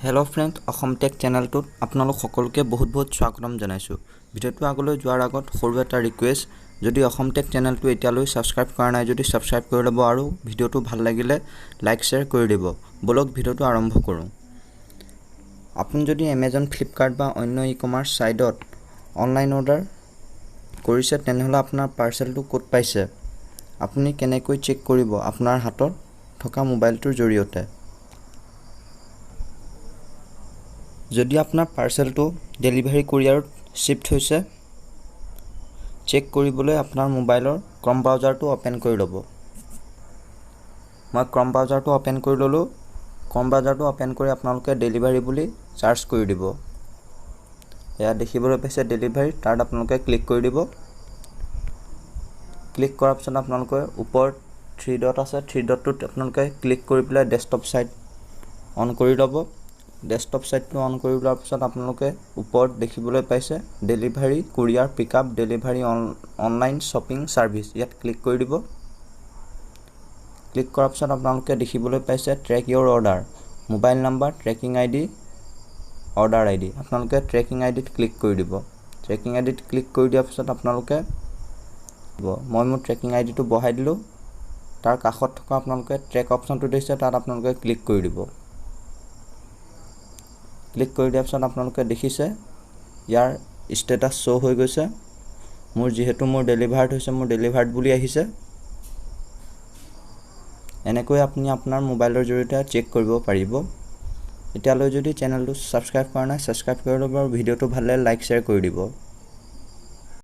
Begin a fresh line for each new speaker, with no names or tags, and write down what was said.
Hello' friend, Assam tech চেনেলটোত আপোনালোক সকলোকে বহুত স্বাগতম জনাইছোঁ। ভিডিঅ'টো আগলৈ যোৱাৰ আগত সৰু এটা ৰিকুৱেষ্ট, যদি অসম টেক চেনেলটো এতিয়ালৈ ছাবস্ক্ৰাইব কৰা নাই যদি ছাবস্ক্ৰাইব কৰি ল'ব আৰু ভিডিঅ'টো ভাল লাগিলে লাইক শ্বেয়াৰ কৰি দিব। বলক ভিডিঅ'টো আৰম্ভ কৰোঁ। আপুনি যদি এমেজন, ফ্লিপকাৰ্ট বা অন্য ই-কমাৰ্চ ছাইটত অনলাইন অৰ্ডাৰ কৰিছে তেনেহ'লে আপোনাৰ পাৰ্চেলটো ক'ত পাইছে আপুনি কেনেকৈ চেক কৰিব আপোনাৰ হাতত থকা মোবাইলটোৰ জৰিয়তে। যদি আপোনাৰ পাৰ্চেলটো ডেলিভাৰী কুৰিয়াৰত শ্বিফ্ট হৈছে, চেক কৰিবলৈ আপোনাৰ মোবাইলৰ ক্ৰম ব্ৰাউজাৰটো অ'পেন কৰি ল'ব। মই ক্ৰম ব্ৰাউজাৰটো অ'পেন কৰি ল'লোঁ। ক্ৰম ব্ৰাউজাৰটো অ'পেন কৰি আপোনালোকে ডেলিভাৰী বুলি চাৰ্চ কৰি দিব। এয়া দেখিবলৈ পাইছে ডেলিভাৰী, তাত আপোনালোকে ক্লিক কৰি দিব। ক্লিক কৰাৰ পিছত আপোনালোকে ওপৰত 3 ডট আছে, 3 ডটটোত আপোনালোকে ক্লিক কৰি পেলাই ডেস্কটপ ছাইট অন কৰি ল'ব। ডেস্কটপ ছাইটটো অন কৰি লোৱাৰ পিছত আপোনালোকে ওপৰত দেখিবলৈ পাইছে delivery courier pickup delivery online shopping service, ইয়াত ক্লিক কৰি দিব। ক্লিক কৰাৰ পিছত আপোনালোকে দেখিবলৈ পাইছে track your order, mobile number, tracking ID, order ID. আপোনালোকে ট্ৰেকিং আইডিত ক্লিক কৰি দিব। ট্ৰেকিং আইডিত ক্লিক কৰি দিয়াৰ পিছত আপোনালোকে মই মোৰ ট্ৰেকিং আইডিটো বহাই দিলোঁ। তাৰ কাষত থকা আপোনালোকে ট্ৰেক অপশ্যনটো দিছে, তাত আপোনালোকে ক্লিক কৰি দিব। ক্লিক কৰি দিয়াৰ পিছত আপোনালোকে দেখিছে ইয়াৰ ষ্টেটাছ শ্ব' হৈ গৈছে। যিহেতু মোৰ ডেলিভাৰ্ড হৈছে, মোৰ ডেলিভাৰ্ড বুলি আহিছে। এনেকৈ আপুনি আপোনাৰ মোবাইলৰ জৰিয়তে চেক কৰিব পাৰিব। এতিয়ালৈ যদি চেনেলটো ছাবস্ক্ৰাইব কৰা নাই ছাবস্ক্ৰাইব কৰি ল'ব আৰু ভিডিঅ'টো ভাল লাগিলে লাইক শ্বেয়াৰ কৰি দিব।